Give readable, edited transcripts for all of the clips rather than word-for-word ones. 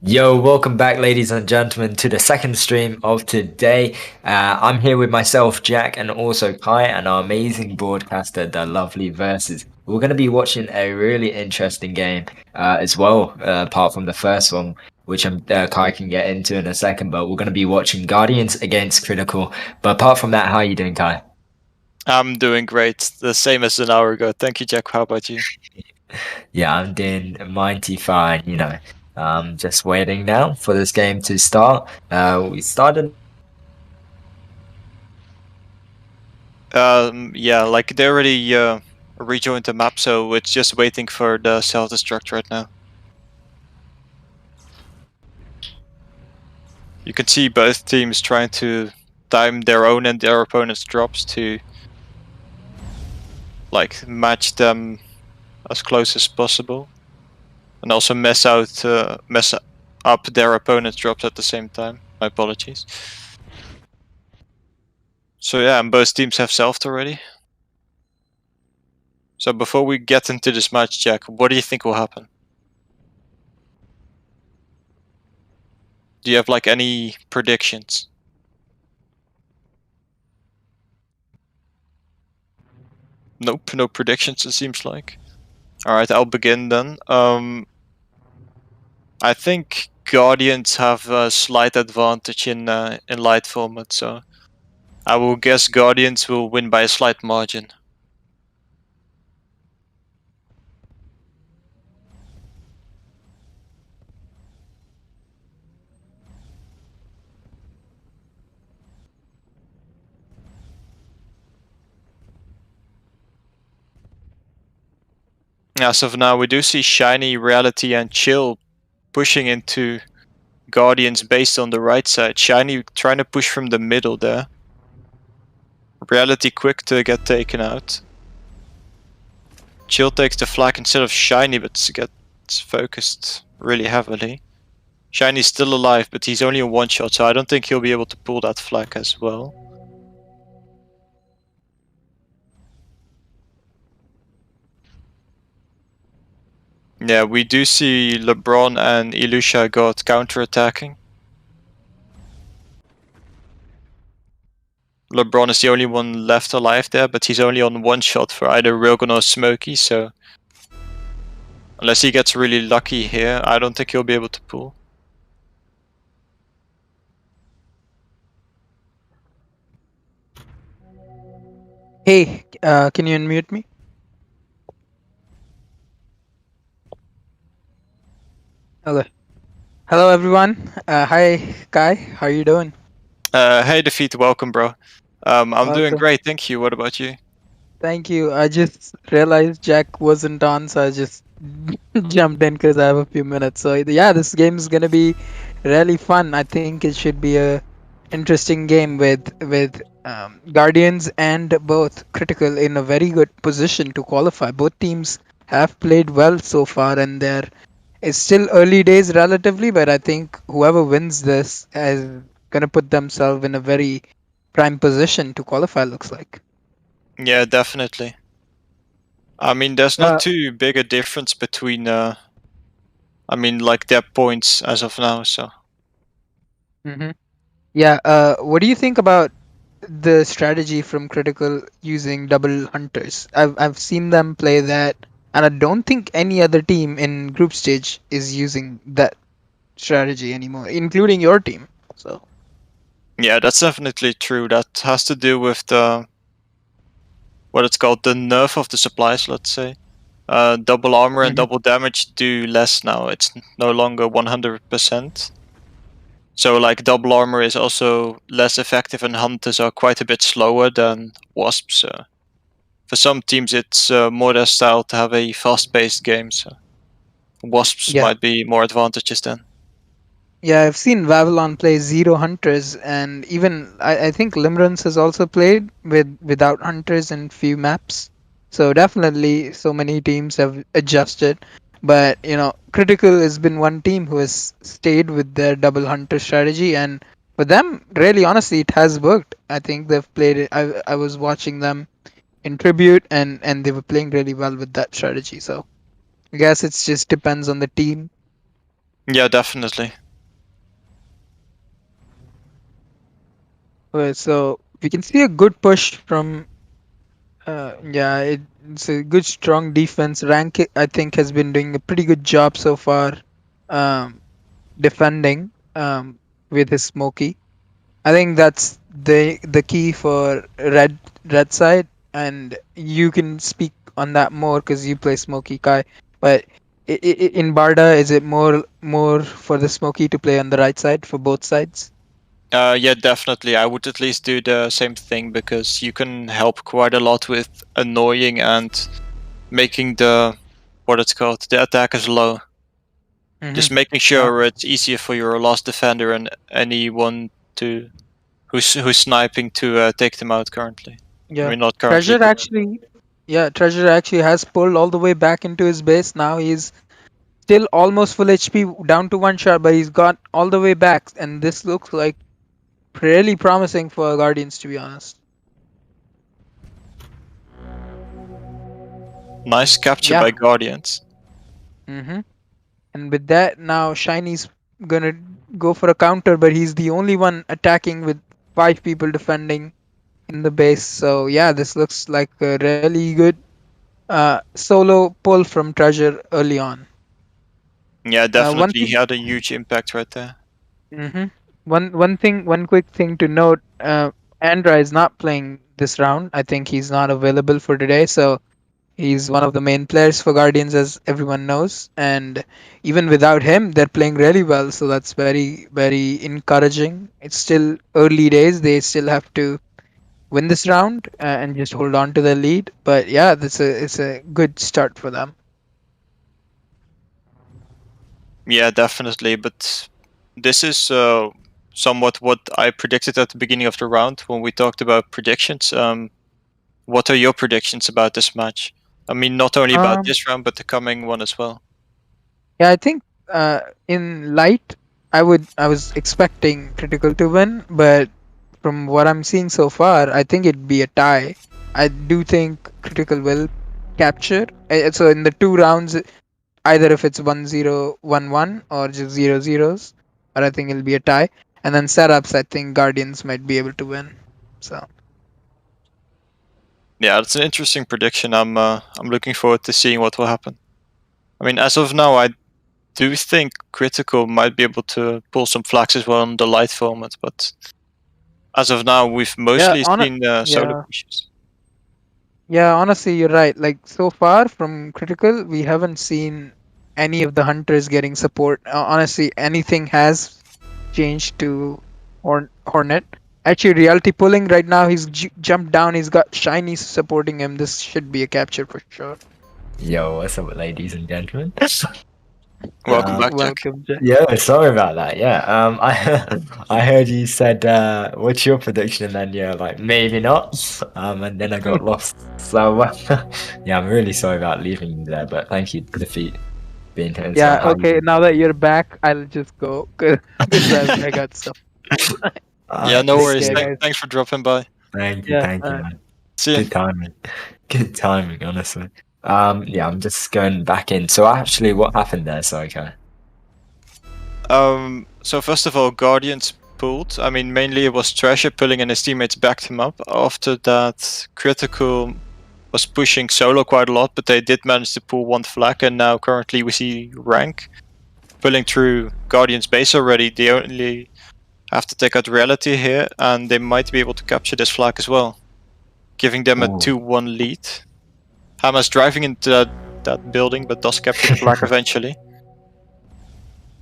Yo, welcome back, ladies and gentlemen, to the second stream of today. I'm here with myself, Jack, and also Kai, and our amazing broadcaster, the lovely Versus. We're going to be watching a really interesting game as well, apart from the first one, which Kai can get into in a second. But we're going to be watching Guardians against Critical. But apart from that, how are you doing, Kai? I'm doing great. The same as an hour ago. Thank you, Jack. How about you? Yeah, I'm doing mighty fine, just waiting now for this game to start. We started. Yeah, like they already rejoined the map, so it's just waiting for the self-destruct right now. You can see both teams trying to time their own and their opponent's drops to like match them as close as possible, and also mess up their opponent's drops at the same time. My apologies. So yeah, and both teams have selfed already. So before we get into this match, Jack, what do you think will happen? Do you have like any predictions? Nope, no predictions. It seems like. All right, I'll begin then. I think Guardians have a slight advantage in light format, so I will guess Guardians will win by a slight margin. As of now, we do see Shiny, Reality, and Chill pushing into Guardians based on the right side. Shiny trying to push from the middle there. Reality quick to get taken out. Chill takes the flag instead of Shiny, but gets focused really heavily. Shiny's still alive, but he's only a one shot, so I don't think he'll be able to pull that flag as well. Yeah, we do see LeBron and Ilusha got counter-attacking. LeBron is the only one left alive there, but he's only on one shot for either Rogan or Smokey, so unless he gets really lucky here, I don't think he'll be able to pull. Hey, can you unmute me? Hello. Hello, everyone. Hi, Kai. How are you doing? Hey, Defeat, welcome, bro. I'm doing Welcome. great, thank you. What about you? Thank you. I just realized Jack wasn't on, so I just jumped in because I have a few minutes. So yeah, this game is gonna be really fun. I think it should be a interesting game with Guardians and both Critical in a very good position to qualify. Both teams have played well so far, and it's still early days relatively, but I think whoever wins this is gonna put themselves in a very prime position to qualify. Looks like. Yeah, definitely. I mean, there's not Uh, too big a difference between, like their points as of now, so. hmm Yeah. What do you think about the strategy from Critical using double hunters? I've seen them play that, and I don't think any other team in group stage is using that strategy anymore, including your team. So. Yeah, that's definitely true. That has to do with what it's called, the nerf of the supplies, let's say. Double armor and Mhm. double damage do less now. It's no longer 100%. So like double armor is also less effective, and hunters are quite a bit slower than wasps. So for some teams, it's more their style to have a fast-paced game. So wasps Yeah. might be more advantages then. Yeah, I've seen Vavalon play zero hunters, and even I think Limerence has also played without hunters in few maps. So definitely, so many teams have adjusted. But Critical has been one team who has stayed with their double hunter strategy, and for them, really honestly, it has worked. I think they've played it. I was watching them in tribute, and they were playing really well with that strategy. So I guess it just depends on the team. Yeah, definitely. Okay, so we can see a good push from. Yeah, it's a good strong defense. Rank I think has been doing a pretty good job so far, um, defending with his Smoky. I think that's the key for red side, and you can speak on that more because you play Smoky Kai. But in Barda, is it more for the Smoky to play on the right side for both sides? Yeah, definitely. I would at least do the same thing because you can help quite a lot with annoying and making the the attackers low. Mm-hmm. Just making sure it's easier for your last defender and anyone to who's sniping to take them out currently. I Yeah, mean, not currently, Treasure but actually. Yeah, Treasure actually has pulled all the way back into his base. Now he's still almost full HP, down to one shot, but he's got all the way back, and this looks like really promising for Guardians, to be honest. nice capture Yeah. by Guardians. Mm-hmm. And with that, now Shiny's gonna go for a counter, but he's the only one attacking with 5 people defending in the base. So yeah, this looks like a really good solo pull from Treasure early on. Yeah, One definitely. He thing, had a huge impact right there. hmm one quick thing to note: Andra is not playing this round. I think he's not available for today, so he's one of the main players for Guardians, as everyone knows. And even without him, they're playing really well. So that's very, very encouraging. It's still early days. They still have to win this round and just hold on to the lead. But yeah, it's a good start for them. Yeah, definitely. But this is somewhat what I predicted at the beginning of the round when we talked about predictions. What are your predictions about this match? I mean, not only about Um, this round, but the coming one as well. yeah, I think in light, I was expecting Critical to win, but from what I'm seeing so far, I think it'd be a tie. I do think Critical will capture. So in the 2 rounds, either if it's 1-0, 1-1, or just 0-0s, or I think it'll be a tie. And then setups, I think Guardians might be able to win. So Yeah, it's an interesting prediction. I'm looking forward to seeing what will happen. I mean, as of now, I do think Critical might be able to pull some flags as well on the light format, but as of now, we've yeah, mostly seen solo yeah, pushes. yeah. Honestly, you're right. Like so far from Critical, we haven't seen any of the hunters getting support. Honestly, anything has changed to Hornet. Actually, reality pulling right now. He's jumped down. He's got Shiny supporting him. This should be a capture for sure. Yo, what's up, ladies and gentlemen? Welcome back, Jack. Welcome, Jack. Yeah, sorry about that. Yeah, I I heard you said, "What's your prediction?" And then you're like, "Maybe not." And then I got lost. So yeah, I'm really sorry about leaving you there, but thank you for the feed being here. So Yeah. how Okay. you? Now that you're back, I'll just go because I got stuff. Yeah, no Take worries. care, guys. Thanks for dropping by. Yeah. Thank you, man. See ya. Good timing, good timing, honestly. Yeah, I'm just going back in. So actually, what happened there? So okay. So first of all, Guardians pulled. I mean, mainly it was Treasure pulling and his teammates backed him up. After that, Critical was pushing solo quite a lot, but they did manage to pull one flag, and now currently we see Rank pulling through Guardian's base already. They only have to take out Reality here, and they might be able to capture this flag as well, giving them a Ooh. 2-1 lead. Hama's driving into that building, but does capture the flag eventually.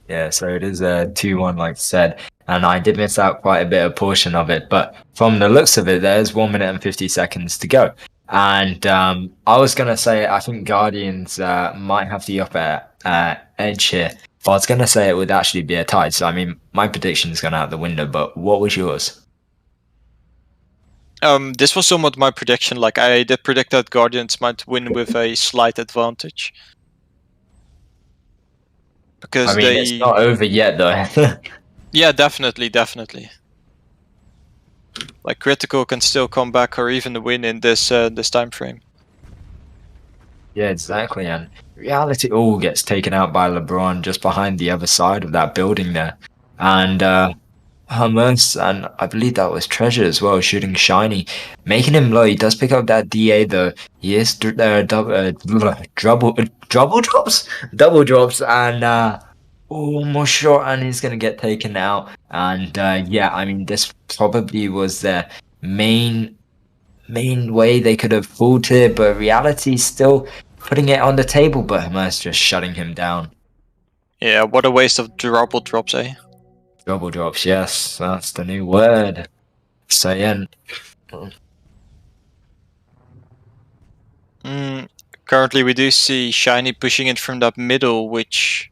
Yeah, so it is a 2-1, like I said, and I did miss out quite a bit of portion of it, but from the looks of it, there's 1 minute and 50 seconds to go. And I was gonna say I think Guardians might have the upper edge here, but I was gonna say it would actually be a tie. So I mean, my prediction is gone out the window. But what was yours? This was somewhat my prediction. Like, I did predict that Guardians might win with a slight advantage. Because I mean, it's not over yet, though. Yeah, definitely. Like, Critical can still come back or even win in this time frame. Yeah, exactly. And reality all gets taken out by LeBron just behind the other side of that building there. And Hummus, and I believe that was Treasure as well, shooting shiny, making him low. He does pick up that DA though. He is double drops, and almost short, and he's gonna get taken out. And yeah, I mean, this probably was their main way they could have fooled here, but reality still putting it on the table. But Hummus just shutting him down. Yeah, what a waste of double drops, eh? Double drops, yes, that's the new word. So yeah. Currently, we do see Shiny pushing it from that middle, which,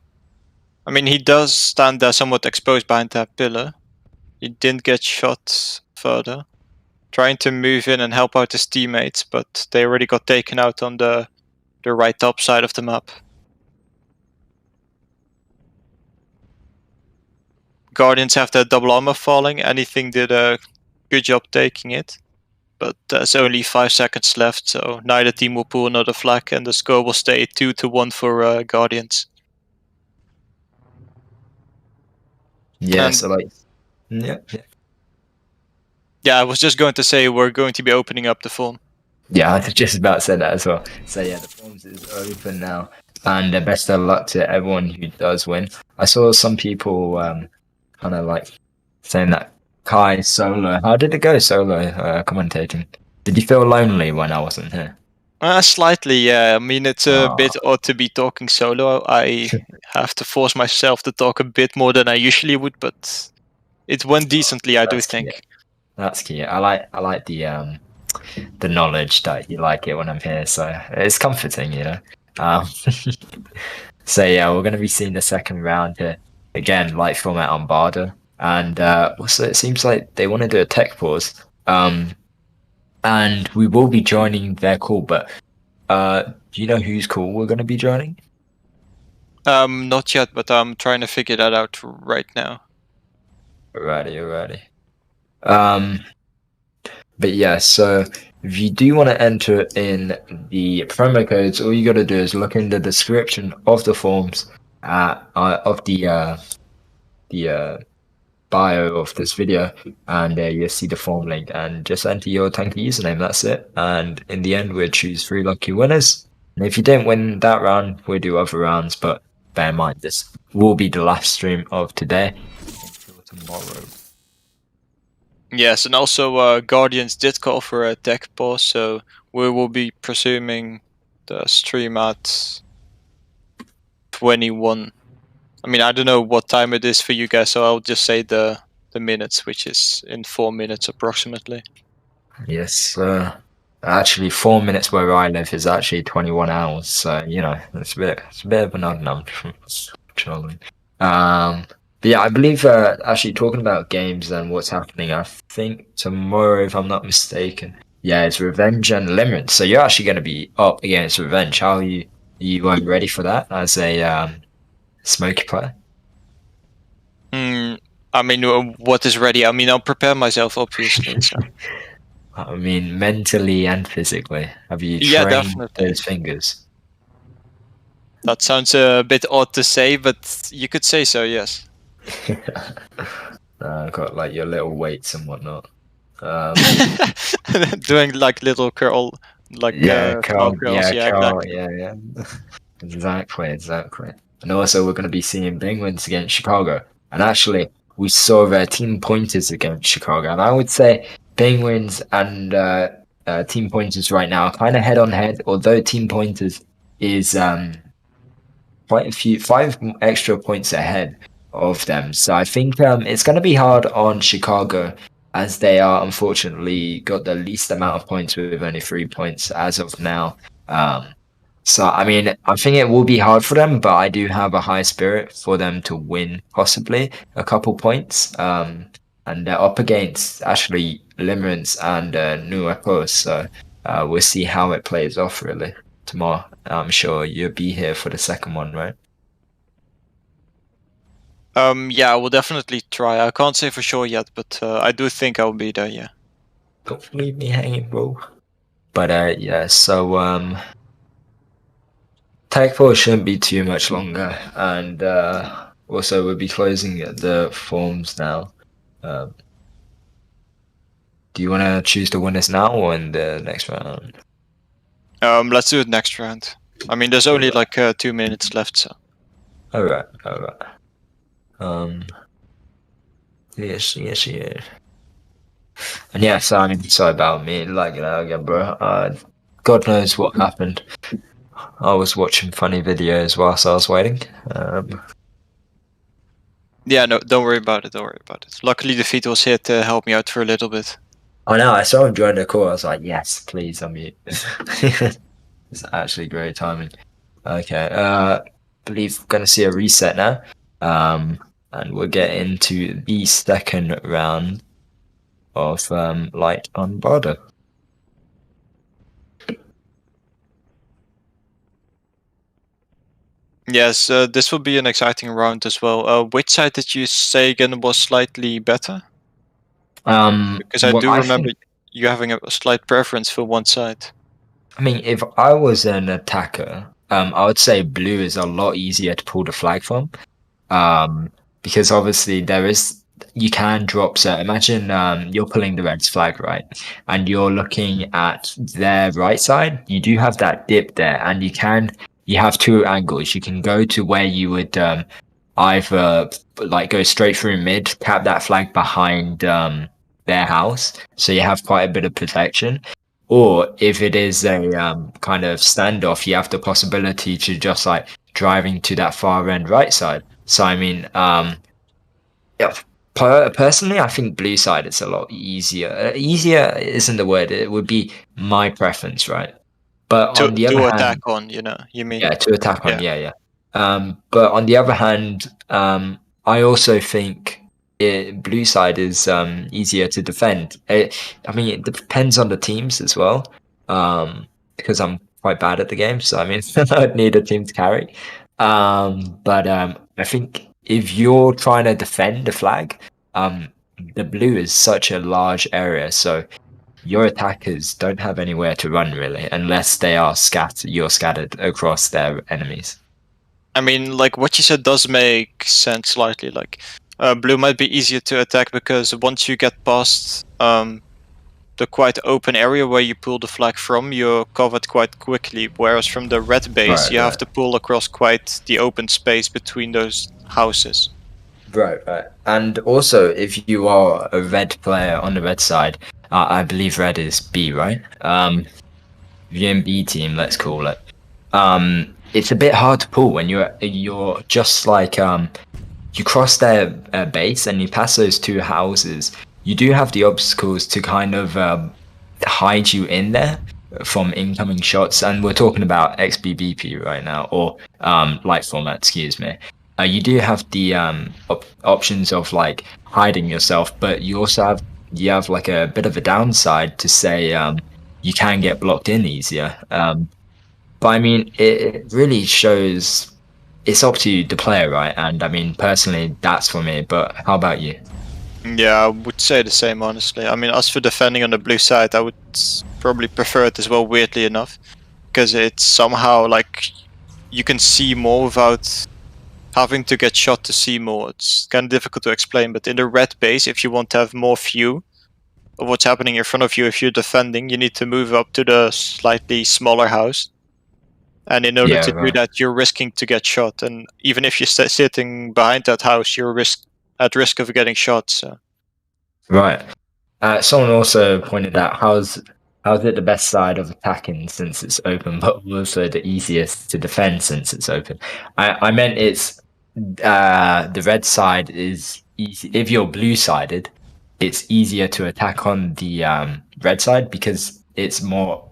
I mean, he does stand there somewhat exposed behind that pillar. He didn't get shot further. Trying to move in and help out his teammates, but they already got taken out on the right top side of the map. Guardians have their double armor falling. Anything did a good job taking it. But there's only 5 seconds left, so neither team will pull another flag, and the score will stay 2-1 for Guardians. Yeah, And- so like, yeah. Yeah, I was just going to say we're going to be opening up the form. Yeah, I was just about to say that as well. So yeah, the forms is open now, and best of luck to everyone who does win. I saw some people kind of like saying that Kai solo. How did it go solo commentating? Did you feel lonely when I wasn't here? Slightly, yeah. I mean, it's a Aw. bit odd to be talking solo. I have to force myself to talk a bit more than I usually would, but it went decently, I do That's think. cute. That's cute. I like the knowledge that you like it when I'm here, so it's comforting, you know. Um, so yeah, we're gonna be seeing the second round here again, like format on Barda, and also it seems like they want to do a tech pause, and we will be joining their call. But do you know whose call we're gonna be joining? Not yet, but I'm trying to figure that out right now. Alrighty. But yeah, so if you do want to enter in the promo codes, all you got to do is look in the description of the forms, of the bio of this video, and you'll see the form link, and just enter your Tanky username. That's it. And in the end, we'll choose 3 lucky winners. And if you don't win that round, we'll do other rounds. But bear in mind, this will be the last stream of today until tomorrow. Yes, and also Guardians did call for a tech pause, so we will be presuming the stream at 21. I mean, I don't know what time it is for you guys, so I'll just say the minutes, which is in 4 minutes approximately. Yes, actually 4 minutes where I live is actually 21 hours, so you know it's a bit of an odd number. Trolling. But yeah, I believe actually talking about games and what's happening, I think tomorrow, if I'm not mistaken, yeah, it's Revenge and Limerence. So you're actually going to be up against Revenge. How are you weren't ready for that as a Smoky player? I mean, what is ready? I mean, I'll prepare myself, obviously. So. I mean, mentally and physically. Have you Yeah, trained definitely. those fingers? That sounds a bit odd to say, but you could say so, yes. Got like your little weights and whatnot. Doing like little curl, like Carl, curls. Yeah, Carl, exactly. yeah. Exactly. And also, we're going to be seeing Penguins against Chicago. And actually, we saw their team pointers against Chicago. And I would say Penguins and team pointers right now are kind of head on head, although team pointers is quite a few, 5 extra points ahead of them. So I think it's going to be hard on Chicago, as they are unfortunately got the least amount of points with only 3 points as of now. So I mean, I think it will be hard for them, but I do have a high spirit for them to win possibly a couple points. And they're up against actually Limerence and Nuepo, so we'll see how it plays off really tomorrow. I'm sure you'll be here for the second one, right? Yeah, I will definitely try. I can't say for sure yet, but I do think I'll be there. Yeah. Don't leave me hanging, bro. But yeah, so Tech 4 shouldn't be too much longer, and also we'll be closing the forms now. Um, do you want to choose the winners now or in the next round? Let's do it next round. I mean, there's only like 2 minutes left, so. All right. Yes. And yeah, so I mean, sorry about me lagging out again, bro. God knows what happened. I was watching funny videos whilst I was waiting. Yeah, no, don't worry about it. Luckily, the feed was here to help me out for a little bit. I know, I saw him join the call. I was like, yes, please unmute. It's actually great timing. Okay, believe we're gonna see a reset now. And we'll get into the second round of Light on Border. Yes, this will be an exciting round as well. Which side did you say again was slightly better? Because I Well, do I remember think, you having a slight preference for one side. I mean, if I was an attacker, I would say blue is a lot easier to pull the flag from. Because obviously you can drop. So imagine you're pulling the Reds flag, right, and you're looking at their right side. You do have that dip there, and you have two angles. You can go to where you would either like go straight through mid, tap that flag behind their house, so you have quite a bit of protection. Or if it is a kind of standoff, you have the possibility to just like driving to that far end right side. So I mean, yeah, personally, I think blue side is a lot easier. Easier isn't the word. It would be my preference, right? But on the other To hand, attack on, you mean? yeah, to attack on, Yeah. yeah. But on the other hand, I also think blue side is easier to defend. I mean, it depends on the teams as well. Because I'm quite bad at the game, so I mean, I'd need a team to carry. But I think if you're trying to defend the flag, the blue is such a large area, so your attackers don't have anywhere to run really, unless they are you're scattered across their enemies. I mean, like what you said does make sense slightly. Like, blue might be easier to attack because once you get past the quite open area where you pull the flag from, you're covered quite quickly. Whereas from the red base, Right, you have right. to pull across quite the open space between those houses. Right. And also, if you are a red player on the red side, I believe red is B, right? VMB team, let's call it. It's a bit hard to pull when you're just like you cross their base and you pass those two houses. You do have the obstacles to kind of hide you in there from incoming shots, and we're talking about XBBP right now, or light format, excuse me. You do have the options of like hiding yourself, but you have like a bit of a downside to say you can get blocked in easier. But I mean, it really shows it's up to the player, right? And I mean, personally, that's for me. But how about you? Yeah, I would say the same, honestly. I mean, as for defending on the blue side, I would probably prefer it as well, weirdly enough. Because it's somehow like you can see more without having to get shot to see more. It's kind of difficult to explain, but in the red base, if you want to have more view of what's happening in front of you, if you're defending, you need to move up to the slightly smaller house. And in order Yeah, to do right. that, you're risking to get shot. And even if you're sitting behind that house, you're at risk of getting shot. So. Right. Someone also pointed out how's it the best side of attacking since it's open, but also the easiest to defend since it's open. I meant it's the red side is easy. If you're blue sided, it's easier to attack on the red side because it's more.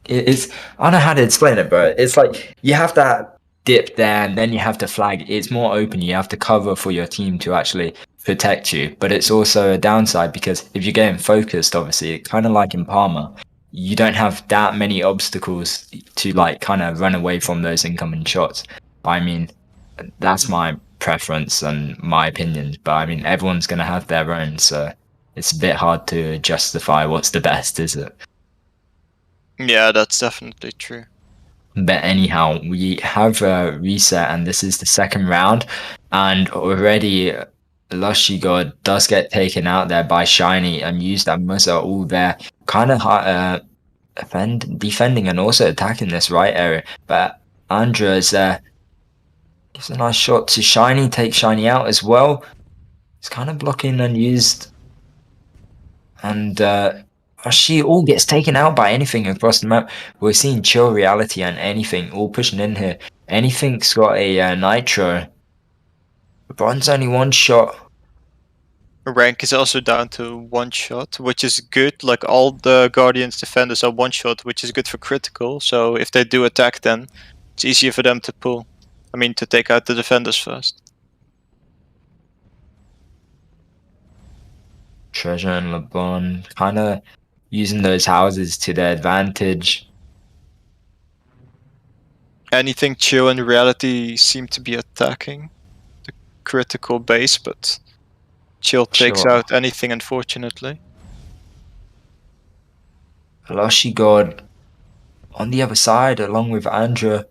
It's I don't know how to explain it, bro. It's like you have that dip there, and then you have the flag. It's more open. You have to cover for your team to actually protect you. But it's also a downside because if you're getting focused, obviously, kind of like in Parma, you don't have that many obstacles to like kind of run away from those incoming shots. I mean, that's my preference and my opinion. But I mean, everyone's gonna have their own, so it's a bit hard to justify what's the best, is it? Yeah, that's definitely true. But anyhow, we have a reset, and this is the second round, and already Lushy God does get taken out there by Shiny, and used and Muzza all there, kind of defending and also attacking this right area. But Andres gives a nice shot to Shiny, takes Shiny out as well. It's kind of blocking unused, and she all gets taken out by anything across the map. We're seeing Chill Reality and anything all pushing in here. Anything's got a Nitro. LeBron's only one shot. Rank is also down to one shot, which is good. Like all the Guardians defenders are one shot, which is good for critical. So if they do attack, then it's easier for them to pull. I mean, to take out the defenders first. Treasure and LeBron kind of using those houses to their advantage. Anything Chill and Reality seem to be attacking the critical base, but Chill takes Sure. out anything, unfortunately. Lushy God on the other side, along with Andrew.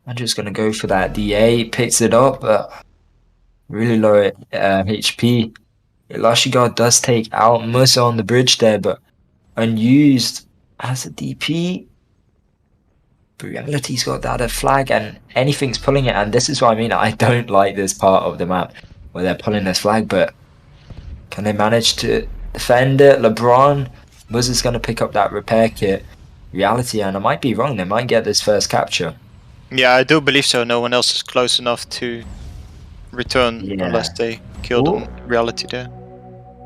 Andrew's going to go for that DA, picks it up, but really low HP. Lushy God does take out Musa on the bridge there, but unused as a DP. But Reality's got that flag, and anything's pulling it, and this is what I mean. I don't like this part of the map where they're pulling this flag, but can they manage to defend it? LeBron, Muza's going to pick up that repair kit. Reality, and I might be wrong, they might get this first capture. Yeah, I do believe so. No one else is close enough to return unless they killed on Reality there.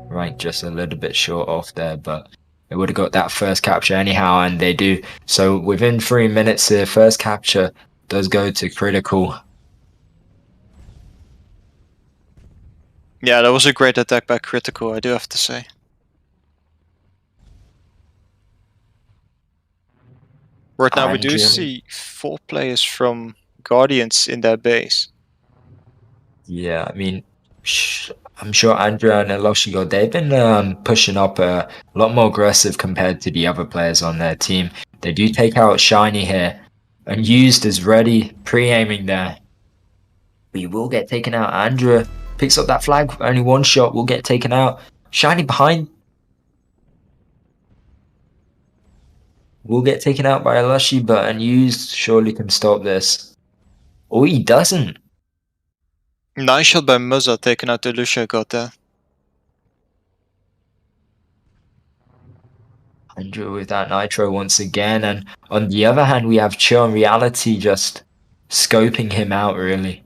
Right, just a little bit short off there, but they would have got that first capture anyhow, and they do. So within 3 minutes, the first capture does go to critical. Yeah, that was a great attack by critical, I do have to say. Right now we do see 4 players from Guardians in their base. Yeah, I mean, I'm sure Andrea and Eloshigo, they've been pushing up a lot more aggressive compared to the other players on their team. They do take out Shiny here, and used is ready, pre-aiming there. We will get taken out. Andrea picks up that flag, only one shot will get taken out. Shiny behind. Will get taken out by Elushi, but unused surely can stop this. Oh, he doesn't. Nice shot by Muzza, taking out the Lucia got there. Andrew with that Nitro once again, and on the other hand, we have Chill and Reality just scoping him out, really.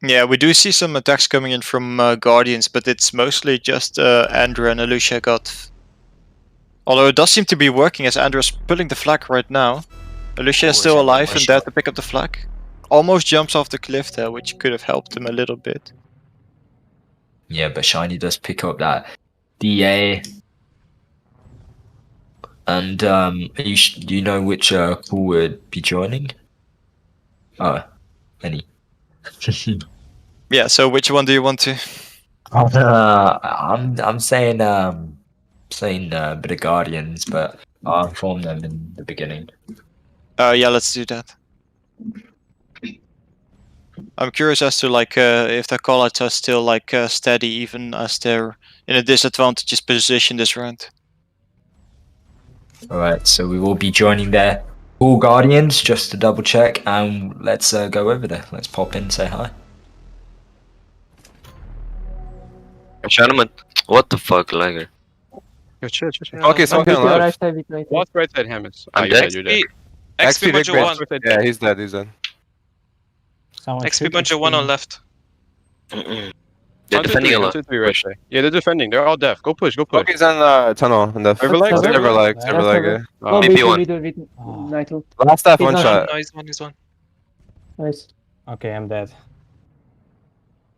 Yeah, we do see some attacks coming in from Guardians, but it's mostly just Andrew and Lucia got. Although it does seem to be working as Andrew's pulling the flag right now. Lucia is still alive and there to pick up the flag. Almost jumps off the cliff there, which could have helped him a little bit. Yeah, but Shiny does pick up that DA. And do you know which pool would be joining? Oh, any. Yeah, so which one do you want to? I'm saying a bit of Guardians, but I'll inform them in the beginning. Yeah, let's do that. I'm curious as to like if the callouts are still like steady even as they're in a disadvantageous position this round. Alright, so we will be joining their pool Guardians just to double check, and let's go over there. Let's pop in and say hi. Gentlemen, what the fuck, Lager? Chill. Okay, so Okay, left. right side, right side. What's right side, Hammers? I'm you're dead. dead, you're dead. XP Rick Bunjo 1. Bates. Yeah, he's dead, he's dead. XP Bunjo 1 on left. They're 1, 2, defending 3, a 1, lot. 2, 3 right there. Yeah, they're defending. They're all deaf. Go push. Focus on tunnel on the Server lag. Go BP1. B2, Nitro. Last half, one He's shot. No, he's one. Nice. Okay, I'm dead.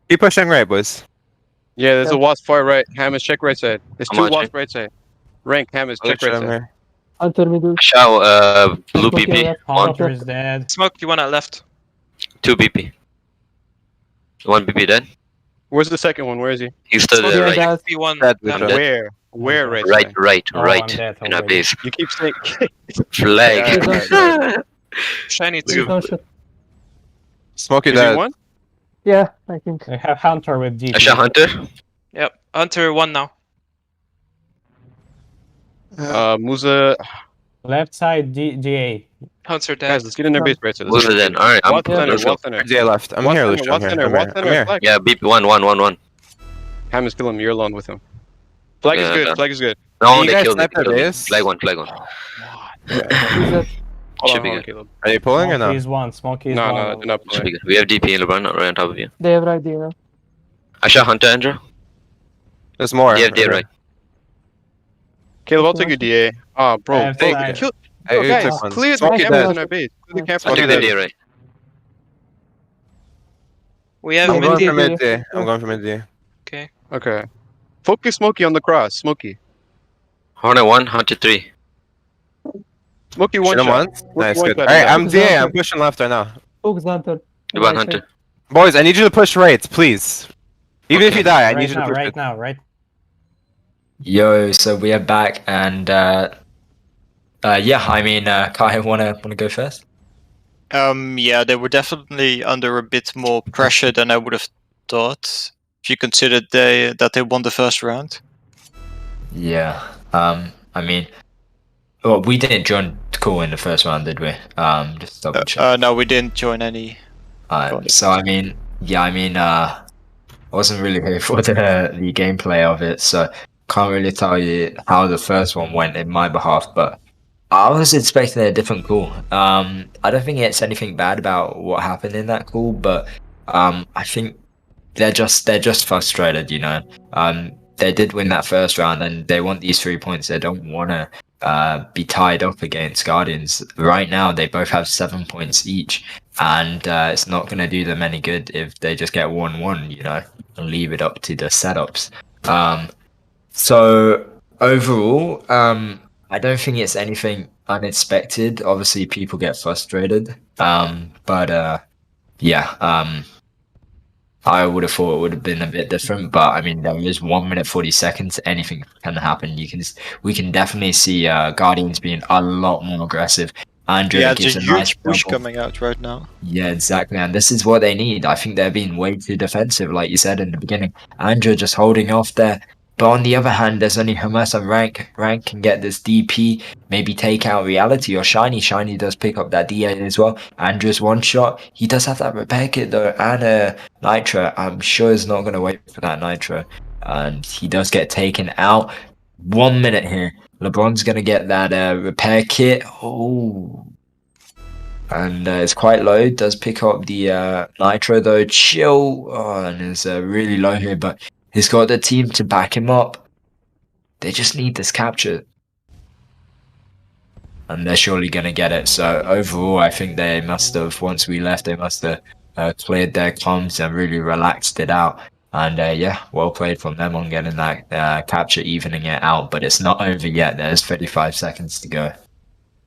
Keep pushing right, boys. Yeah, there's a wasp far right. Hammers, check right side. There's I'm 2 watching. wasp right side. Rank, Hammers, check right side. Alter middle. Shao, blue BP. Hunter One, is dead. Smoke, you one at left. 2 BP. 1 BP dead. Where's the second one? Where is he? He's still Smoky there, Yeah, right? guys. XP1 Dead, left. dead. Where, right Right, side? right, Oh, right. I'm dead In our already. base. You keep saying. Flag. Please don't shoot. Shiny Please 2. don't shoot. Is Smoky he dead. one? Yeah, I think. I have Hunter with DP. I shot Hunter. Yep. Hunter 1 now. Musa. Left side DA. Hunter dead. Guys, let's get in their base right side. Musa then. Alright, I'm Wall center, let's wall go. center. DA left. I'm Wall here, center, Lucio. wall I'm here. center, I'm wall here. center, I'm here. flag. Yeah, BP 1. Hammers, kill him. You're alone with him. Flag is Yeah, good. done. Flag is good. No, You they guys killed me. snipe their Killed me. base? Flag one. He's dead. Hold Should on, be hold on, good. Caleb. Are they pulling or Smoky no? is one. Smoky is No, one. no, they're not Should pulling. be good. We have DP and LeBron right on top of you. They have right there. I shot Hunter, Andrew. There's more. Yeah, they're right. Caleb, I'll take your DA. Oh, bro. Left Hey, side. kill. Hey, Bro, you guys, took one. clear the Smoky campers dead. in our base. Clear the campers I in took our the base. D right. We have I'm Yeah, going mid for DA. mid D. I'm going for mid D. Okay. Okay. Focus Smokey on the cross. Smokey. Hornet 1, Hunter 3. Smokey one Shoot him shot. once. Nice, one good. shot, Alright, yeah. I'm DA. I'm pushing left right now. Focus Hunter. Goodbye, Right Hunter. side. Boys, I need you to push right, please. Even if you die, I need you to push Right now, right? Yo, so we are back, and yeah, I mean, Kai, wanna go first? Yeah, they were definitely under a bit more pressure than I would have thought. If you considered that they won the first round. Yeah. I mean, well, we didn't join the call in the first round, did we? Just double check. No, we didn't join any. So I mean, yeah, I mean, I wasn't really here for the gameplay of it, so can't really tell you how the first one went in my behalf, but I was expecting a different call. I don't think it's anything bad about what happened in that call, but I think they're just frustrated, you know. They did win that first round, and they want these 3 points. They don't want to be tied up against Guardians. Right now, they both have 7 points each, and it's not going to do them any good if they just get 1-1, you know, and leave it up to the setups. So overall, I don't think it's anything unexpected. Obviously, people get frustrated, but yeah, I would have thought it would have been a bit different, but I mean, there is 1 minute 40 seconds. Anything can happen. We can definitely see Guardians being a lot more aggressive. Andrea Yeah, gives there's a a nice huge push double. coming out right now. Yeah, exactly, and this is what they need. I think they're being way too defensive, like you said in the beginning. Andrea just holding off there. But on the other hand, there's only Hermes and Rank. Rank can get this DP, maybe take out Reality or Shiny. Shiny does pick up that DA as well. Andrea's one shot. He does have that repair kit though, and a Nitro. I'm sure he's not going to wait for that Nitro. And he does get taken out. 1 minute here. LeBron's going to get that repair kit. Oh. And it's quite low. Does pick up the Nitro though. Chill. Oh, and it's really low here, but he's got the team to back him up. They just need this capture. And they're surely going to get it. So overall, I think they must have, once we left, they must have cleared their comms and really relaxed it out. And yeah, well played from them on getting that capture, evening it out. But it's not over yet. There's 35 seconds to go.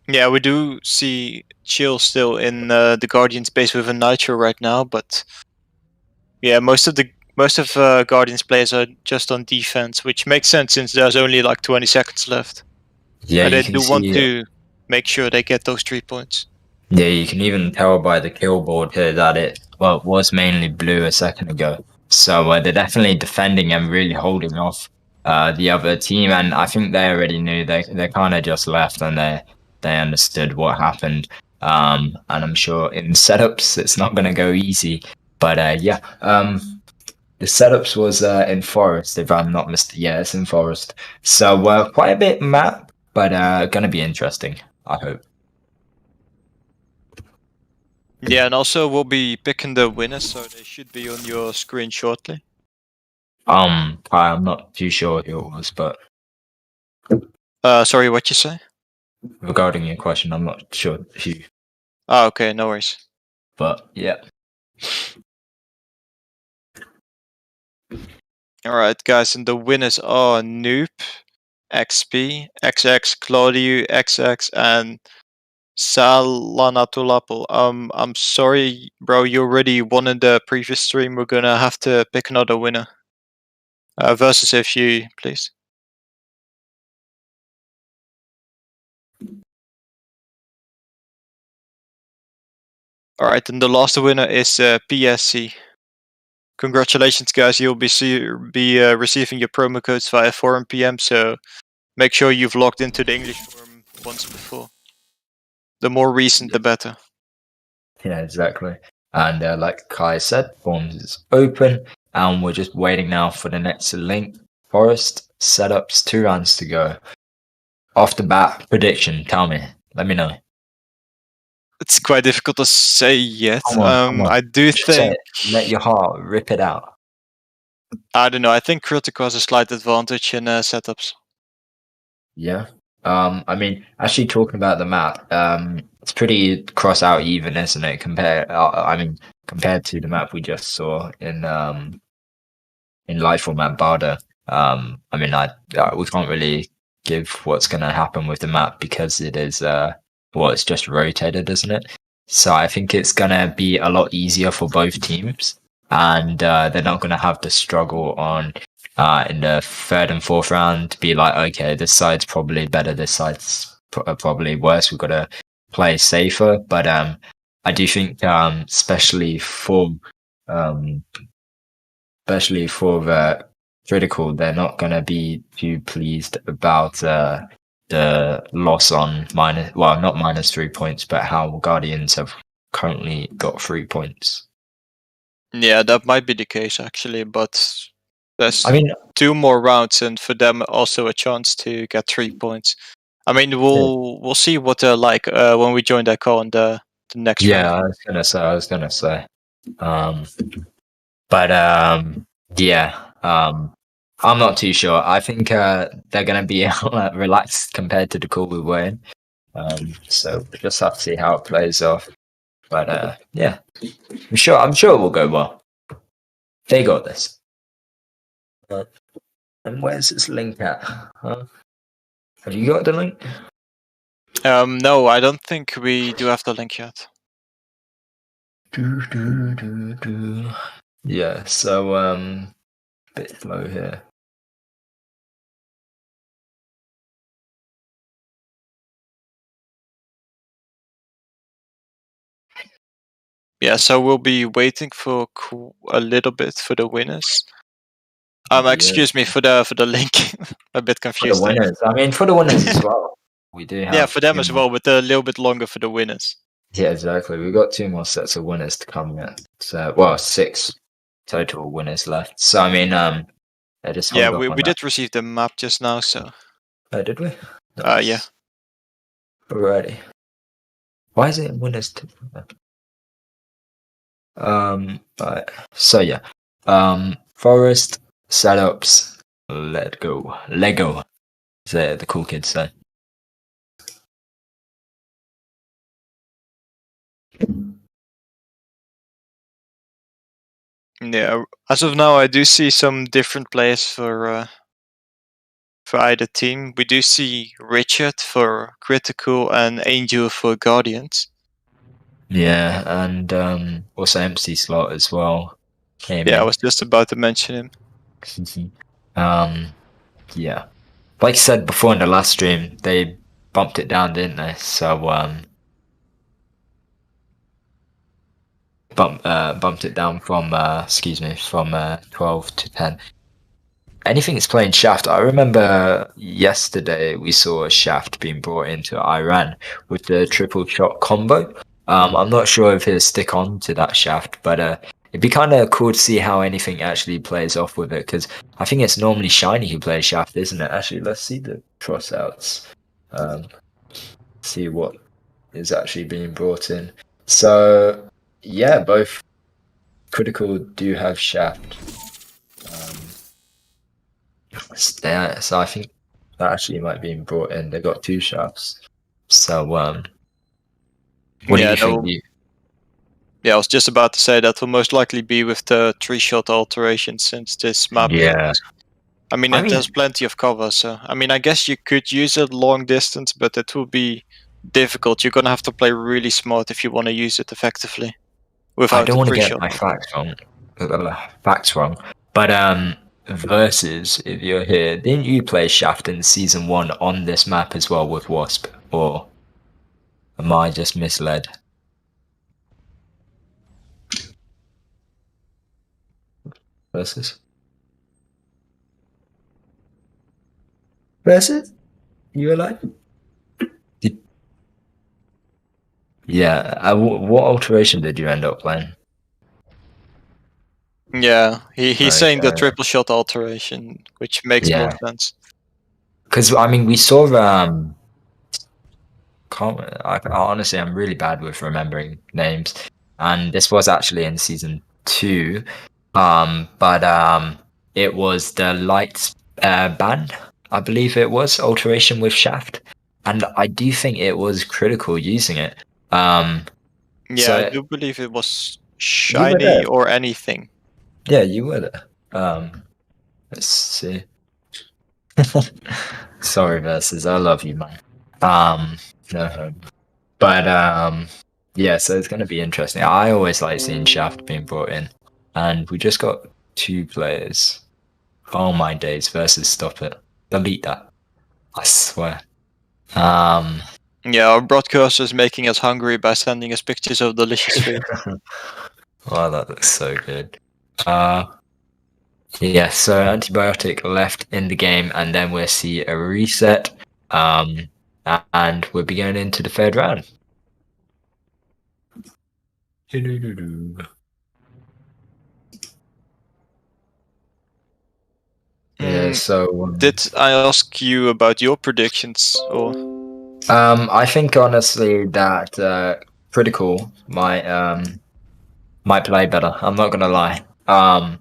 Yeah, we do see Chill still in the Guardians base with a Nitro right now, but yeah, most of Guardians players are just on defense, which makes sense since there's only like 20 seconds left. Yeah, But you they can do want see to make sure they get those 3 points. Yeah, you can even tell by the kill board here that it was mainly blue a second ago. So they're definitely defending and really holding off the other team. And I think they already knew. They kind of just left and they understood what happened. And I'm sure in setups it's not going to go easy. But yeah, the setups was in Forest, if I'm not mistaken. Yeah, it's in Forest. So quite a bit map, but going to be interesting, I hope. Yeah, and also we'll be picking the winners, so they should be on your screen shortly. I'm not too sure who it was, but Sorry, what you say? regarding your question, I'm not sure who. Oh, okay, no worries. But yeah. Alright, guys, and the winners are Noob, XP, XX, Claudio, XX, and Salanatulapul. I'm sorry, bro. You already won in the previous stream. We're gonna have to pick another winner. Versus if you please. All right, and the last winner is PSC. Congratulations, guys! You'll be receiving your promo codes via 4 PM. So make sure you've logged into the English forum once before. The more recent, the better. Yeah, exactly. And like Kai said, forms is open, and we're just waiting now for the next link. Forest setups, 2 rounds to go. Off the bat, prediction. Tell me. Let me know. It's quite difficult to say yet. Come on. I do Just say think. it. Let your heart rip it out. I don't know. I think Critical has a slight advantage in setups. Yeah. I mean, actually talking about the map, it's pretty cross out even, isn't it? Compared to the map we just saw in live format Barda. I mean, we can't really give what's going to happen with the map because it is it's just rotated, isn't it? So I think it's going to be a lot easier for both teams, and they're not going to have to struggle on in the 3rd and 4th round. Be like, okay, this side's probably better, this side's probably worse. We've got to play safer, but I do think, especially for the Critical, they're not going to be too pleased about the loss on not -3 points, but how Guardians have currently got 3 points. Yeah, that might be the case actually, but there's I mean, 2 more rounds, and for them also a chance to get 3 points. I mean, we'll see what they're like when we join that call in the next round. yeah, I was gonna say, yeah, I'm not too sure. I think they're gonna be relaxed compared to the call we were in. So we'll just have to see how it plays off. But yeah, I'm sure it will go well. They got this. And where's this link at? Huh? Have you got the link? No, I don't think we do have the link yet. Yeah, so bit slow here. Yeah, so we'll be waiting for a little bit for the winners. Excuse me for the link. A bit For the confused. winners. I mean, for the winners as well. We do have Yeah, for them 2 as more. well, but a little bit longer for the winners. Yeah, exactly. We've got 2 more sets of winners to come yet. So, 6 total winners left. So, I mean, just hold Yeah, off we on that. did receive the map just now, so. Oh, did we? Yeah. Alrighty. Why is it in winners? Right. So yeah. Forest setups. Let go. Lego. Is the cool kids say. Yeah, as of now, I do see some different players for either team. We do see Richard for Critical and Angel for Guardians. Yeah, and also empty slot as well. Yeah, I was just about to mention him. Yeah. Like I said before in the last stream, they bumped it down, didn't they? So bumped it down from 12 to 10. Anything that's playing Shaft, I remember yesterday we saw a Shaft being brought into Iran with the triple shot combo. I'm not sure if he'll stick on to that Shaft, but it'd be kind of cool to see how anything actually plays off with it, because I think it's normally Shiny who plays Shaft, isn't it? Actually, let's see the crossouts. See what is actually being brought in. So, yeah, both Critical do have Shaft. So I think that actually might be brought in. They got 2 Shafts. So, what do you think? Yeah, I was just about to say that will most likely be with the 3-shot alteration, since this map. Yeah. I mean, it has plenty of cover, so I mean, I guess you could use it long distance, but it will be difficult. You're gonna have to play really smart if you want to use it effectively. I Without don't the want to get pre-shot. my facts wrong, but versus if you're here, didn't you play Shaft in season 1 on this map as well with Wasp, or am I just misled? Versus? You alive? Yeah. What alteration did you end up playing? Yeah, he's saying the Okay. triple shot alteration, which makes more Yeah. sense. Because I mean, we saw honestly, I'm really bad with remembering names, and this was actually in season 2, but it was the lights ban, I believe it was alteration with Shaft, and I do think it was critical using it. Yeah, So I do believe it was you were shiny there. or anything. Yeah, you were there. Let's see. Sorry, versus. I love you, man. No, but yeah. So it's gonna be interesting. I always like seeing Shaft being brought in, and we just got 2 players. Oh my days! Versus, stop it. Delete that. I swear. Yeah, our broadcaster is making us hungry by sending us pictures of delicious food. Wow, that looks so good. Yeah, so Antibiotic left in the game, and then we'll see a reset. And we'll be going into the 3rd round. Yeah, so Did I ask you about your predictions? Or I think honestly that Critical might play better. I'm not gonna lie. I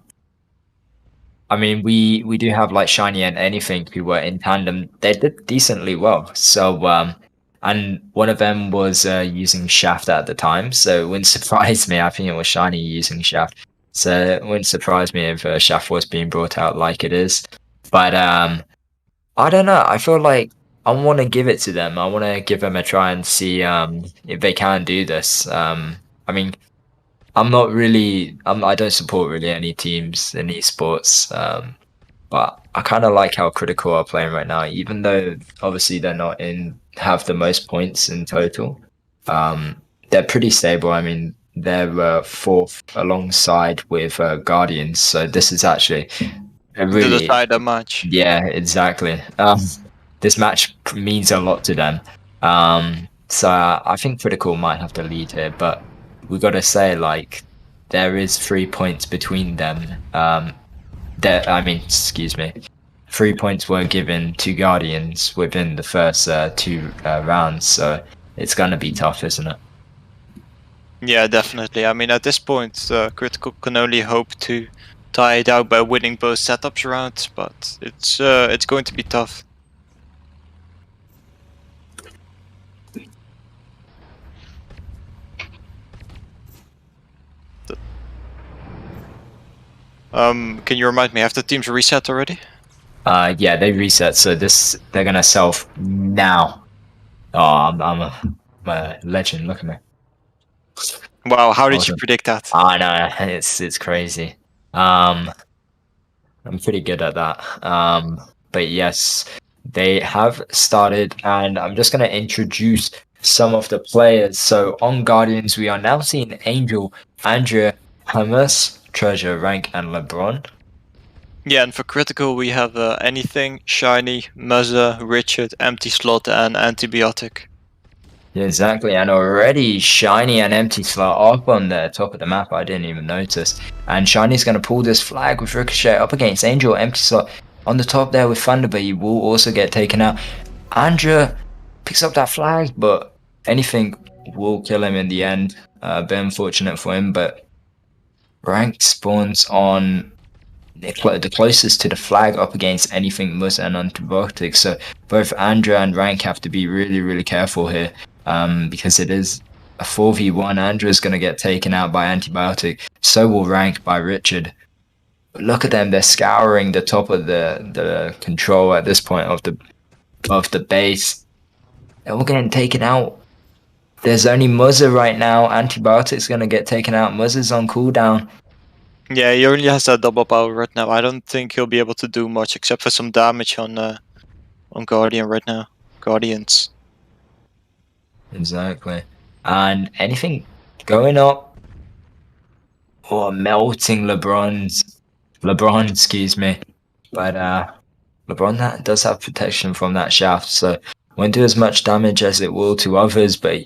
mean, we do have like Shiny and Anything who were in tandem. They did decently well. So and one of them was using Shaft at the time, so it wouldn't surprise me. I think it was Shiny using Shaft, so it wouldn't surprise me if Shaft was being brought out like it is. But I don't know. I feel like I want to give it to them. I want to give them a try and see if they can do this. I mean, I'm not really. I don't support really any teams in esports. But I kind of like how Critical are playing right now, even though obviously they're not have the most points in total. They're pretty stable. I mean, they're 4th alongside with Guardians, so this is actually a to really decide a match? yeah, exactly. This match means a lot to them. So I think Critical might have the lead here, but we got to say like there is 3 points between them. Excuse me. 3 points were given to Guardians within the first 2 rounds, so it's gonna be tough, isn't it? Yeah, definitely. I mean, at this point, Critical can only hope to tie it out by winning both setups rounds, but it's going to be tough. Can you remind me, have the teams reset already? Yeah, they reset, so they're gonna self now. Oh, I'm a legend. Look at me. Wow, how did you Awesome. predict that? I know it's crazy. I'm pretty good at that. But yes, they have started, and I'm just gonna introduce some of the players. So on Guardians, we are now seeing Angel, Andrea, Hamas, Treasure, Rank, and LeBron. Yeah, and for Critical we have Anything, Shiny, Muzza, Richard, Empty Slot, and Antibiotic. Yeah, exactly, and already Shiny and Empty Slot up on the top of the map. I didn't even notice. And Shiny's gonna pull this flag with Ricochet up against Angel. Empty Slot on the top there with Thunder, but he will also get taken out. Andrea picks up that flag, but Anything will kill him in the end. A bit unfortunate for him, but Rank spawns on the closest to the flag up against Anything, Muzza, and Antibiotic. So both Andrea and Rank have to be really, really careful here, because it is a 4v1. Andrea's going to get taken out by Antibiotic. So will Rank by Richard. But look at them; they're scouring the top of the control at this point of the base. They're all getting taken out. There's only Muzzer right now. Antibiotic's gonna get taken out. Muzzer's on cooldown. Yeah, he only has that double power right now. I don't think he'll be able to do much except for some damage on Guardian right now. Guardians. Exactly. And anything going up or melting LeBron, excuse me. But LeBron that does have protection from that shaft, so won't do as much damage as it will to others, but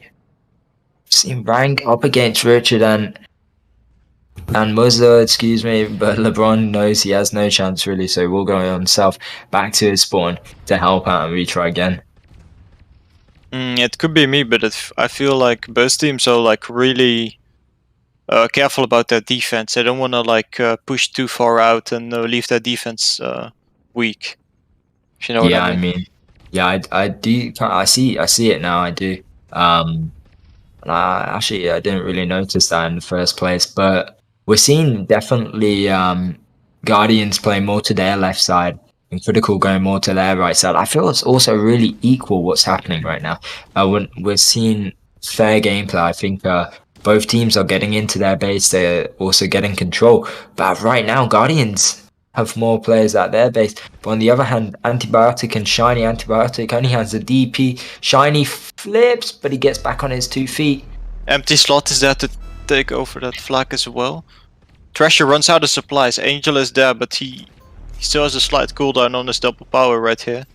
seen rank up against Richard and Muzzer, excuse me, but LeBron knows he has no chance really, so we'll go on himself back to his spawn to help out and retry again. It could be me, but I feel like both teams are like really careful about their defense. They don't want to like push too far out and leave their defense weak. If you know what I mean. I do. I see it now. I do. And I didn't really notice that in the first place, but we're seeing definitely Guardians play more to their left side and Critical going more to their right side. I feel it's also really equal what's happening right now. When we're seeing fair gameplay, I think both teams are getting into their base. They're also getting control. But right now, Guardians have more players at their base. But on the other hand, Antibiotic and Shiny Antibiotic only has a DP. Shiny flips, but he gets back on his 2 feet. Empty slot is there to take over that flag as well. Treasure runs out of supplies. Angel is there, but he still has a slight cooldown on his double power right here.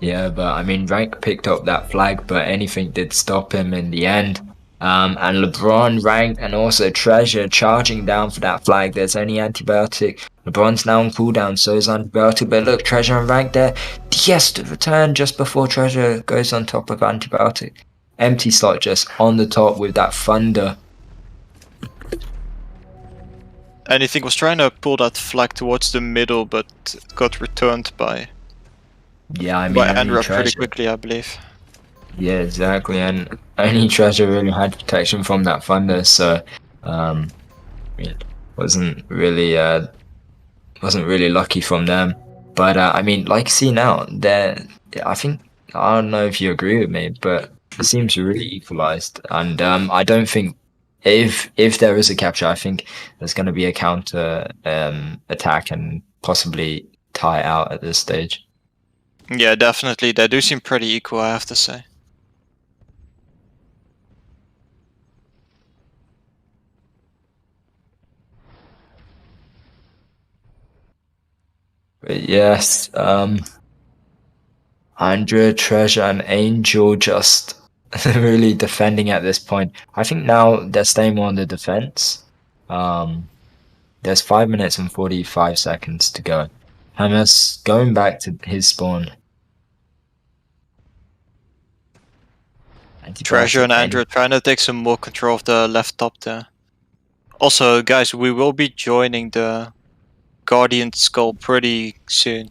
Yeah, but I mean, Rank picked up that flag, but anything did stop him in the end. And LeBron, Rank, and also Treasure charging down for that flag. There's only Antibiotic. LeBron's now on cooldown, so is Antibiotic. But look, Treasure and Rank there. Yes, to return just before Treasure goes on top of Antibiotic. Empty slot just on the top with that Thunder. Anything was trying to pull that flag towards the middle, but it got returned by Andra pretty quickly, I believe. Yeah, exactly, and only Treasure really had protection from that Thunder, so it wasn't really lucky from them. But I mean, like see now, I don't know if you agree with me, but it seems really equalized, and I don't think if there is a capture, I think there's going to be a counter attack and possibly tie out at this stage. Yeah, definitely. They do seem pretty equal, I have to say. But yes, Andrea, Treasure, and Angel just really defending at this point. I think now they're staying more on the defense. There's 5 minutes and 45 seconds to go. Hamas going back to his spawn. Treasure and Andrew trying to take some more control of the left top there. Also, guys, we will be joining the Guardian Skull pretty soon,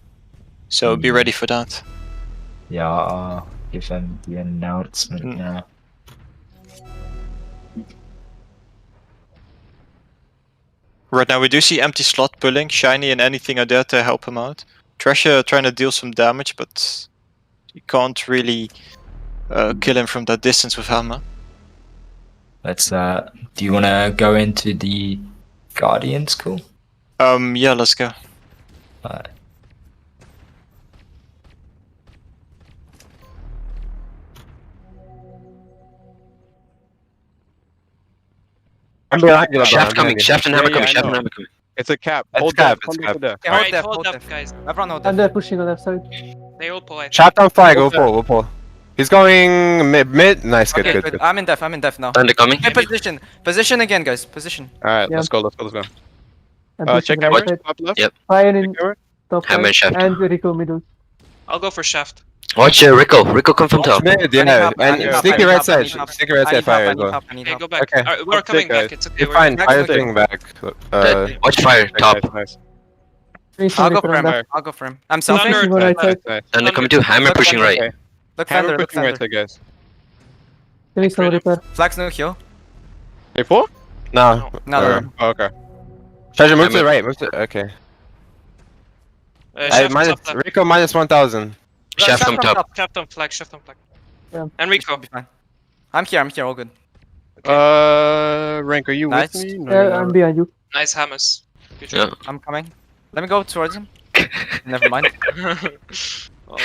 so be ready for that. Yeah, I'll give them the announcement now. Right now we do see empty slot pulling. Shiny and anything are there to help him out. Treasure trying to deal some damage, but you can't really kill him from that distance with hammer. Let's do you want to go into the Guardian School? Yeah, let's go. Alright. Shaft coming, shaft and hammer coming, shaft and hammer coming. It's a cap. It's Hold cap, up. it's Hold cap. up there. Alright, hold up, guys. Everyone hold And they're pushing on left side. They all pull it. Shaft on flag, we'll pull. He's going mid. Nice, good, Okay, good. I'm in def now. Thunder coming. Hey, position again, guys. Position. Alright, Yeah. let's go. Check hammer. hammer. Top left. Yep. Fire in Check hammer. top Hammer right, shaft. and Rico middle. I'll go for shaft. Watch Rico. Rico come from top. Mid, yeah. And sneaky right side. Sneaky right side fire as well. Okay, go back. Okay. Alright, we're Let's coming take, back. It's okay. You're we're fine, back. fire thing back. Watch fire, top. Nice. I'll go for him. I'll go for him. I'm selfish. Thunder. Go right side. Nice. Thunder coming to hammer pushing right. Okay. Look Hammer Thunder, look pushing right Thunder. side, guys. Finish some repair. Flags no heal. Hey, four? No. No. Oh, okay. Treasure, move to the right. Okay. Shaft Minus, top left. Rico minus 1000. Shaft on top. Shaft on flag, shaft on flag. Yeah. Enrico. Be fine. I'm here, all good. Rank, are you Nice. with me? No, you're Yeah, I'm not. behind you. Nice hammers. Good Yeah. job. I'm coming. Let me go towards him. Never mind. Oh my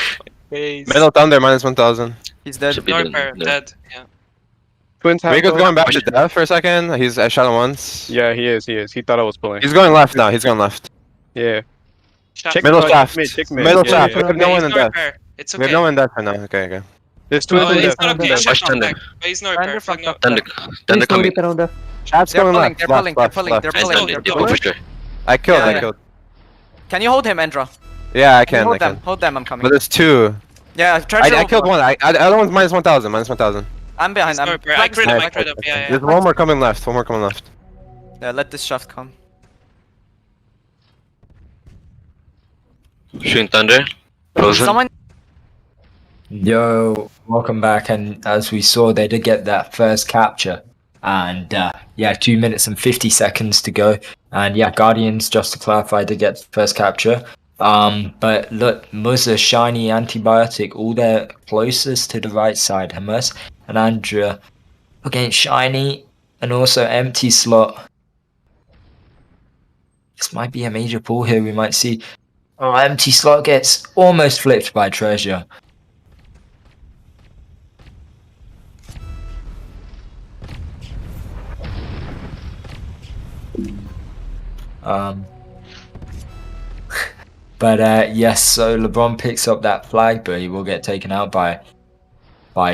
face. Metal Thunder minus 1000. He's dead. Should be No dead, repair, yeah. dead. Yeah. Twins have Rico's both. going back to death for a second. I shot him once. Yeah, he is. He thought I was pulling. He's going left now. He's going left. Yeah. Shaft. Check Middle check shaft. mid, check mid. Middle Yeah, shaft. yeah. We have no He's one in no death. repair. It's We okay. have no one in death right now. Okay, okay. There's twins Oh, in he's death. not okay. Death. Shaft on Thunder. flag. But he's no repair. Thunder from Flag no. top. Thunder. Please Thunder no coming. repair on death. Shaft's They're going pulling, left. they're Left, pulling, left, they're left. pulling, Nice, they're Thunder. pulling. Go for sure. I killed. Yeah, I yeah. killed. Can you hold him, Endra? Yeah, I Can you can. I hold them? can. Hold them, I'm coming. But there's two. Yeah, try to I hold killed one. The other one's minus 1000. Minus 1000. I'm behind, He's no I'm repair. I flag crit him, still. I crit him. Yeah, yeah. There's one more coming left. One more coming left. Yeah, let this shaft come. Shooting Thunder. Frozen. Someone. Yo, welcome back. And as we saw, they did get that first capture. And yeah, 2 minutes and 50 seconds to go. And yeah, Guardians, just to clarify, did get the first capture. But look, Muzza, Shiny, Antibiotic, all their closest to the right side. Hamas and Andrea against Shiny and also Empty Slot. This might be a major pull here. We might see. Oh, Empty Slot gets almost flipped by Treasure. But yes, so LeBron picks up that flag, but he will get taken out by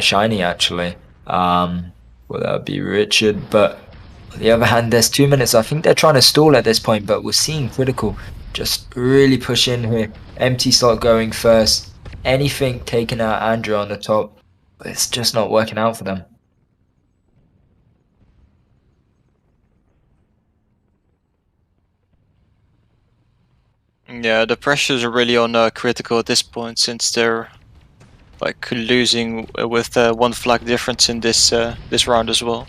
Shiny actually. Well, that would be Richard. But on the other hand, there's 2 minutes. I think they're trying to stall at this point, but we're seeing Critical just really push in here. Empty Slot going first. Anything taking out Andrew on the top, but it's just not working out for them. Yeah, the pressures are really on Critical at this point since they're like losing with one flag difference in this this round as well.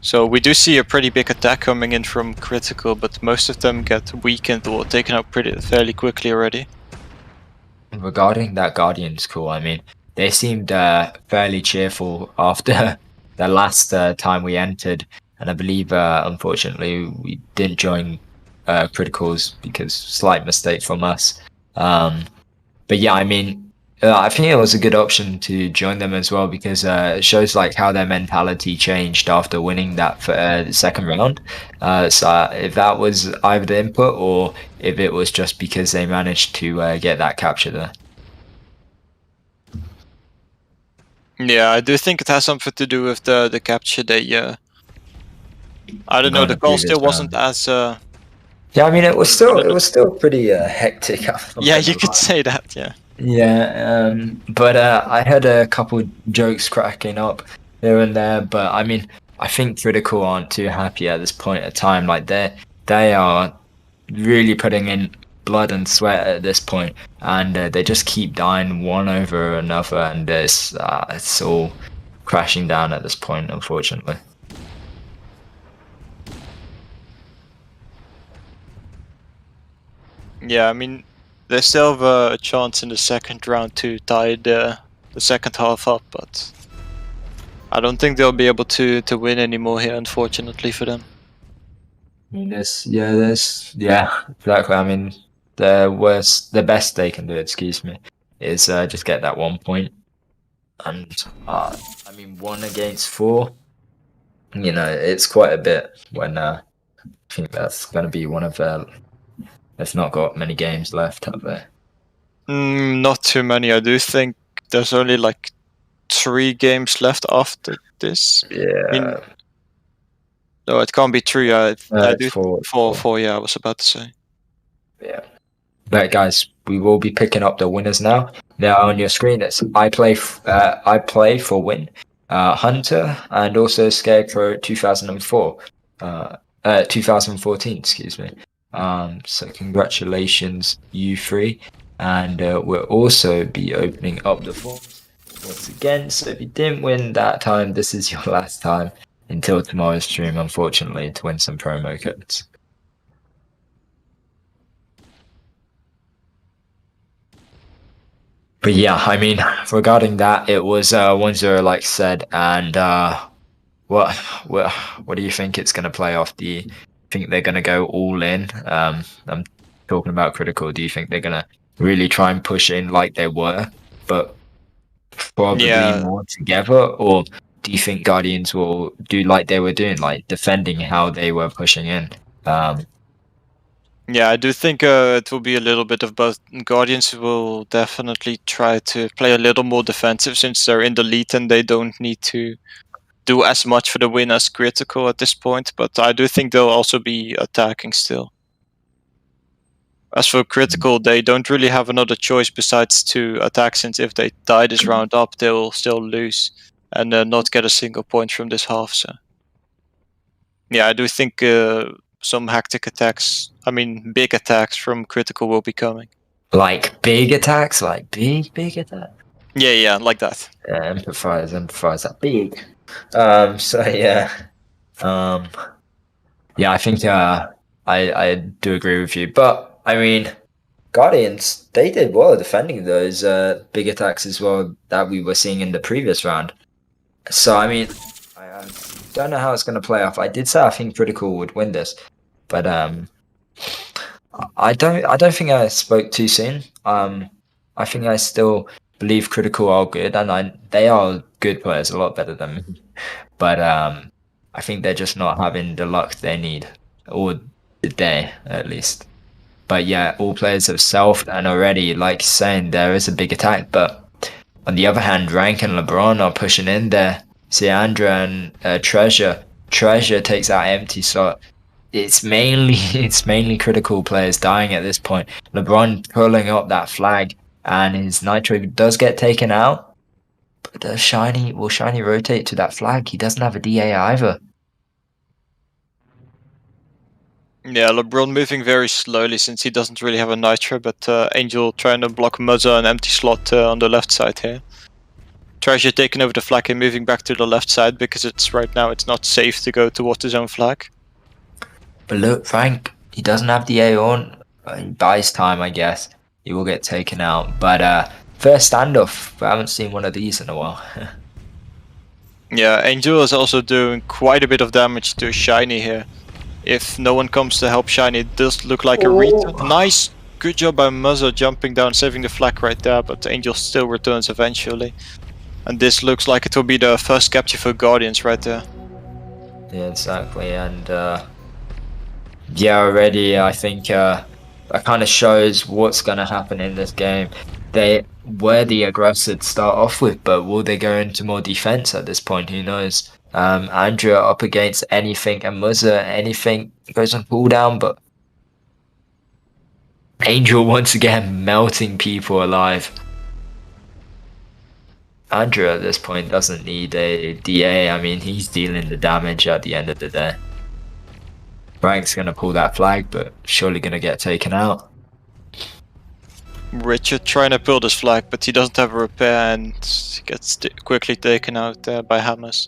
So we do see a pretty big attack coming in from Critical, but most of them get weakened or taken out fairly quickly already. Regarding that Guardians call, I mean, they seemed fairly cheerful after the last time we entered, and I believe unfortunately we didn't join Criticals because slight mistake from us. But yeah, I mean, I think it was a good option to join them as well because it shows like how their mentality changed after winning that second round. So if that was either the input or if it was just because they managed to get that capture there. Yeah, I do think it has something to do with the capture. They I don't know, the call still wasn't as yeah, I mean, it was still pretty hectic. yeah, you could say that, yeah. Yeah, but I heard a couple jokes cracking up here and there. But I mean, I think Critical aren't too happy at this point of time. Like they are really putting in blood and sweat at this point, and they just keep dying one over another, and it's all crashing down at this point, unfortunately. Yeah, I mean, they still have a chance in the second round to tie the second half up, but I don't think they'll be able to win anymore here, unfortunately for them. I mean, yeah, exactly. I mean, the best they can do, excuse me, is just get that 1 point, and I mean, 1 against 4. You know, it's quite a bit when I think that's going to be one of their. They've not got many games left, have they? Not too many. I do think there's only like 3 games left after this. Yeah. No, it can't be 3. I do four. 4. Yeah, I was about to say. Yeah. Right, guys, we will be picking up the winners now. Now on your screen, it's I play for win, Hunter, and also Scarecrow 2004, 2014, excuse me. So congratulations, you three, and we'll also be opening up the forms once again. So if you didn't win that time, this is your last time until tomorrow's stream, unfortunately, to win some promo codes. But yeah, I mean, regarding that, it was 1-0, like said, and what what what do you think it's going to play off? Do you think they're going to go all in? I'm talking about critical. Do you think they're going to really try and push in like they were, but probably Yeah. more together, or do you think Guardians will do like they were doing, like defending how they were pushing in? Yeah, I do think it will be a little bit of both. Guardians will definitely try to play a little more defensive since they're in the lead and they don't need to do as much for the win as critical at this point, but I do think they'll also be attacking still. As for critical, they don't really have another choice besides to attack, since if they tie this round up, they'll still lose and not get a single point from this half. So yeah, I do think some hectic attacks, I mean big attacks from critical will be coming. Like big attacks, like big attacks. Yeah, like that. Yeah, empathize that big. So yeah, yeah, I think I do agree with you, but I mean, Guardians, they did well defending those big attacks as well that we were seeing in the previous round. So I mean, I don't know how it's going to play off. I did say I think critical would win this, but I don't think I spoke too soon. I think I still believe critical are good, and they are good players, a lot better than me. But I think they're just not having the luck they need, or today at least. But yeah, all players have selfed, and already, like saying, there is a big attack. But on the other hand, Rank and LeBron are pushing in there. Seandra and Treasure. Treasure takes that empty slot. It's mainly critical players dying at this point. LeBron pulling up that flag, and his Nitro does get taken out. But will Shiny rotate to that flag? He doesn't have a DA either. Yeah, LeBron moving very slowly since he doesn't really have a Nitro, but Angel trying to block Muzza an empty slot on the left side here. Treasure taking over the flag and moving back to the left side because right now it's not safe to go towards his own flag. But look, Frank, he doesn't have DA on. He buys time, I guess. He will get taken out. But first standoff, I haven't seen one of these in a while. Yeah, Angel is also doing quite a bit of damage to Shiny here. If no one comes to help Shiny, it does look like a return. Nice, good job by Muzza jumping down, saving the flag right there, but Angel still returns eventually. And this looks like it will be the first capture for Guardians right there. Yeah, exactly. And yeah, already I think that kind of shows what's going to happen in this game. They were the aggressor to start off with, but will they go into more defense at this point? Who knows? Andrea up against anything, and Muzza, anything goes on cooldown, but Angel once again melting people alive. Andrea at this point doesn't need a DA. I mean, he's dealing the damage at the end of the day. Frank's gonna pull that flag, but surely gonna get taken out. Richard trying to pull this flag, but he doesn't have a repair and he gets quickly taken out by hammers.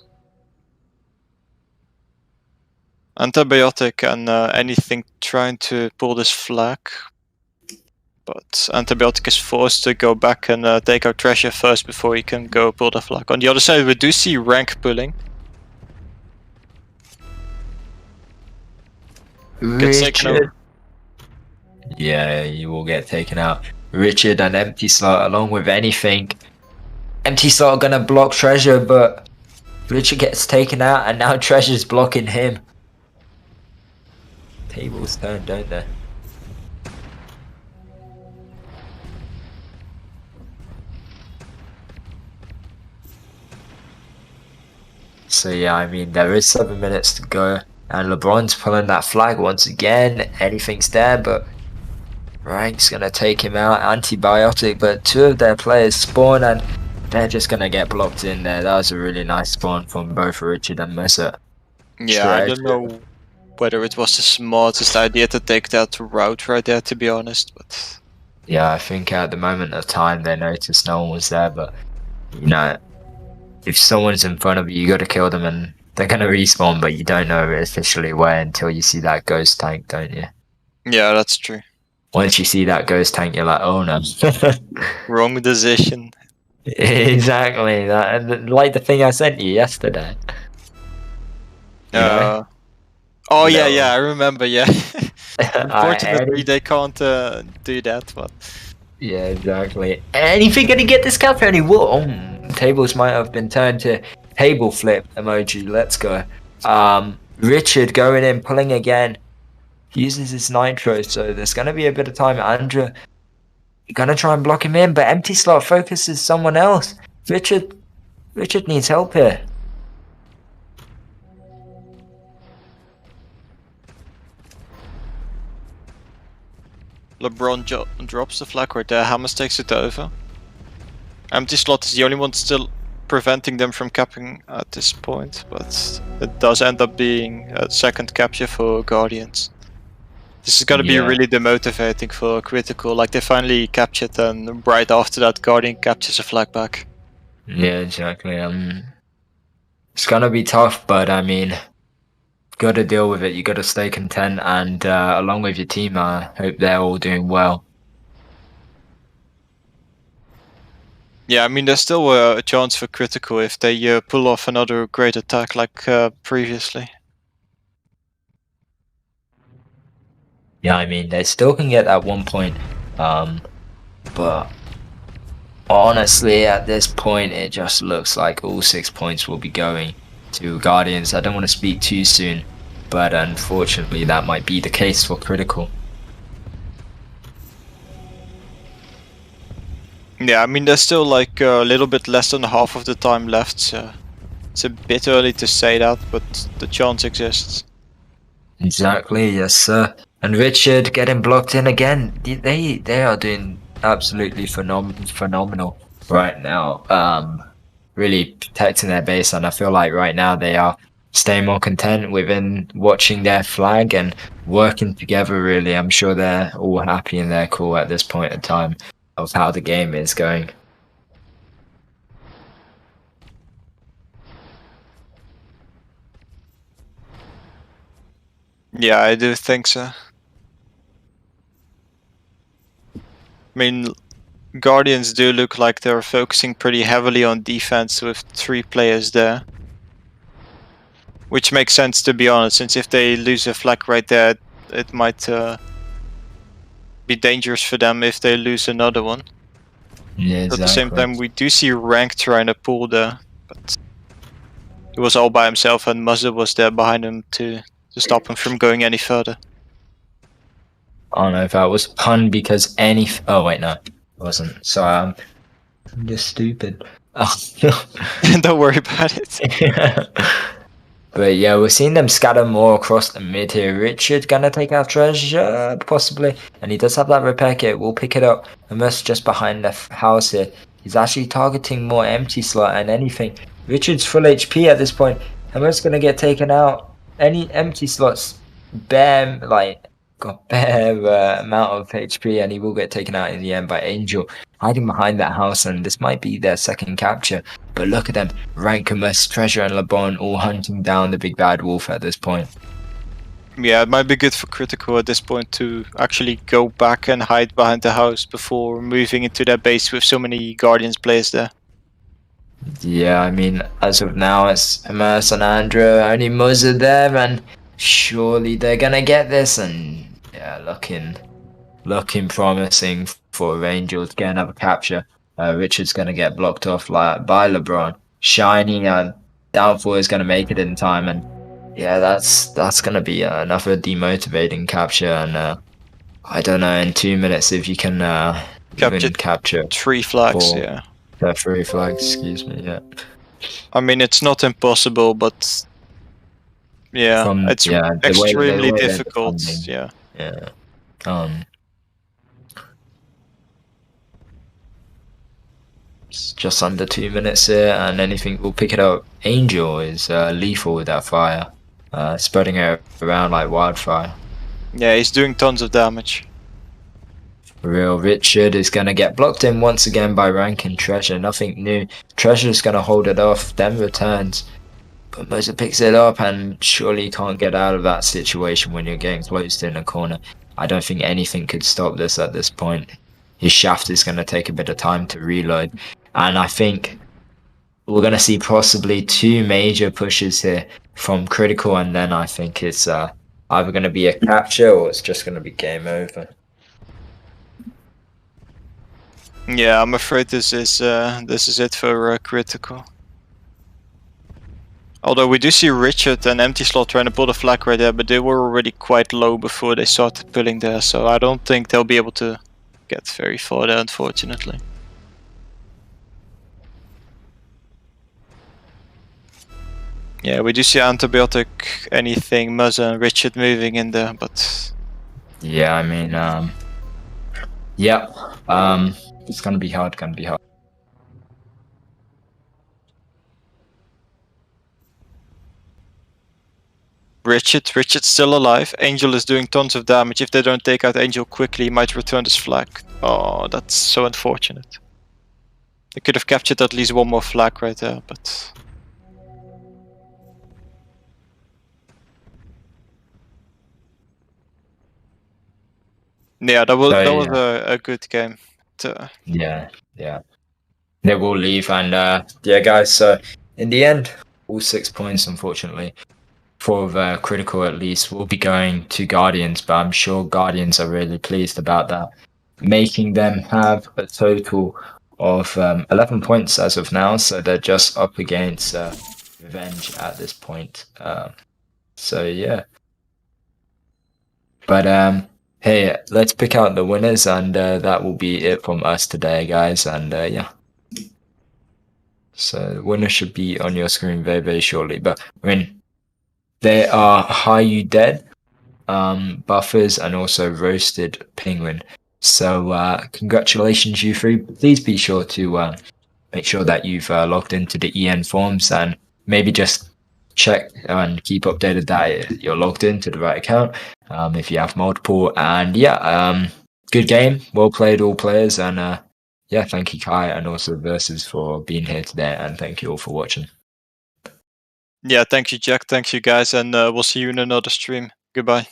Antibiotic and anything trying to pull this flag, but Antibiotic is forced to go back and take out Treasure first before he can go pull the flag. On the other side, we do see Rank pulling. Gets taken out. Yeah, you will get taken out. Richard and Empty Slot along with anything. Empty Slot gonna block Treasure, but Richard gets taken out, and now Treasure's blocking him. Tables turn, don't they? So yeah, I mean, there is 7 minutes to go, and LeBron's pulling that flag once again. Anything's there, but Rank's gonna take him out. Antibiotic, but two of their players spawn, and they're just gonna get blocked in there. That was a really nice spawn from both Richard and Muzza. Yeah, I don't know whether it was the smartest idea to take that route right there, to be honest, but yeah, I think at the moment of time they noticed no one was there, but you know, if someone's in front of you, you gotta kill them, and they're gonna respawn, but you don't know officially where until you see that ghost tank, don't you? yeah, that's true. once you see that ghost tank, you're like, oh no. Wrong decision. Exactly. Like the thing I sent you yesterday. You know? Oh No. yeah, I remember. Yeah. Unfortunately, Any- they can't do that. But Yeah, exactly. Anything gonna get this capture? Any will. Tables might have been turned to table flip emoji. Let's go. Richard going in, pulling again. He uses his nitro, so there's gonna be a bit of time. Andrew gonna try and block him in, but empty slot focuses someone else. Richard needs help here. LeBron drops the flag right there. Hammers takes it over. Empty slot is the only one still preventing them from capping at this point, but it does end up being a second capture for Guardians. This is gonna be Yeah. really demotivating for Critical. Like they finally captured, and right after that, Guardian captures a flag back. Yeah, exactly. It's gonna be tough, but I mean, got to deal with it. You got to stay content, and along with your team, I hope they're all doing well. Yeah, I mean, there's still a chance for Critical if they pull off another great attack like previously. Yeah, I mean, they still can get that 1 point, but honestly, at this point, it just looks like all 6 points will be going to Guardians. I don't want to speak too soon, but unfortunately, that might be the case for Critical. Yeah, I mean, there's still like a little bit less than half of the time left, so it's a bit early to say that, but the chance exists. Exactly, yes, sir. And Richard getting blocked in again. They are doing absolutely phenomenal right now. Really protecting their base, and I feel like right now they are staying more content within watching their flag and working together. Really, I'm sure they're all happy in their cool at this point in time of how the game is going. Yeah, I do think so. I mean, Guardians do look like they're focusing pretty heavily on defense with 3 players there. Which makes sense, to be honest, since if they lose a flag right there, it might be dangerous for them if they lose another one. Yeah, At exactly. the same time, we do see Rank trying to pull there, but he was all by himself and Muzza was there behind him to stop him from going any further. I don't know if that was a pun because oh wait, no, it wasn't. Sorry, I'm just stupid. Don't worry about it. But yeah, we're seeing them scatter more across the mid here. Richard gonna take out treasure, possibly. And he does have that repair kit. We'll pick it up. Amos just behind the house here. He's actually targeting more empty slot and anything. Richard's full HP at this point. Amos gonna get taken out. Any empty slots, bare, like, got bare amount of HP, and he will get taken out in the end by Angel. Hiding behind that house, and this might be their second capture. But look at them, Rankamus, Treasure and LeBron all hunting down the big bad wolf at this point. Yeah, it might be good for Critical at this point to actually go back and hide behind the house before moving into their base with so many Guardians players there. Yeah, I mean, as of now, it's Emerson and Andrew, only Muzza there, and surely they're gonna get this, and yeah, looking promising for Angel to get another capture. Richard's gonna get blocked off by LeBron. Shiny and Doubtful is gonna make it in time, and yeah, that's gonna be another demotivating capture. And I don't know, in 2 minutes if you can even capture 3 flags, four. yeah. 3 flags, excuse me. Yeah. I mean, it's not impossible, but yeah, it's the way extremely they're difficult. defending. Yeah. Yeah. It's just under 2 minutes here, and anything will pick it up. Angel is lethal with that fire, spreading it around like wildfire. Yeah, he's doing tons of damage. Real Richard is gonna get blocked in once again by Rank and Treasure. Nothing new. Treasure's gonna hold it off, then returns. But Moser picks it up, and surely can't get out of that situation when you're getting closed in a corner. I don't think anything could stop this at this point. His shaft is going to take a bit of time to reload, and I think we're going to see possibly 2 major pushes here from Critical, and then I think it's either going to be a capture or it's just going to be game over. Yeah, I'm afraid this is it for Critical. Although we do see Richard and Empty Slot trying to pull the flag right there, but they were already quite low before they started pulling there, so I don't think they'll be able to get very far there, unfortunately. Yeah, we do see Antibiotic, Anything, Muzza, and Richard moving in there, but... Yeah, I mean, yeah, it's going to be hard, Richard's still alive. Angel is doing tons of damage. If they don't take out Angel quickly, he might return this flag. Oh, that's so unfortunate. They could have captured at least 1 more flag right there, but... Yeah, that was a good game. Yeah. They will leave, and yeah, guys. So in the end, all 6 points, unfortunately, for Critical at least, will be going to Guardians. But I'm sure Guardians are really pleased about that, making them have a total of 11 points as of now. So they're just up against Revenge at this point. So yeah. But hey, let's pick out the winners, and that will be it from us today, guys. And yeah. So the winner should be on your screen very, very shortly. But I mean, they are High You Dead, Buffers, and also Roasted Penguin. So congratulations, you 3. Please be sure to make sure that you've logged into the EN forums, and maybe just check and keep updated that you're logged into the right account if you have multiple. And yeah, good game, well played all players, and yeah, thank you Kai and also Versus for being here today, and thank you all for watching. Yeah, thank you Jack, thank you guys, and we'll see you in another stream. Goodbye.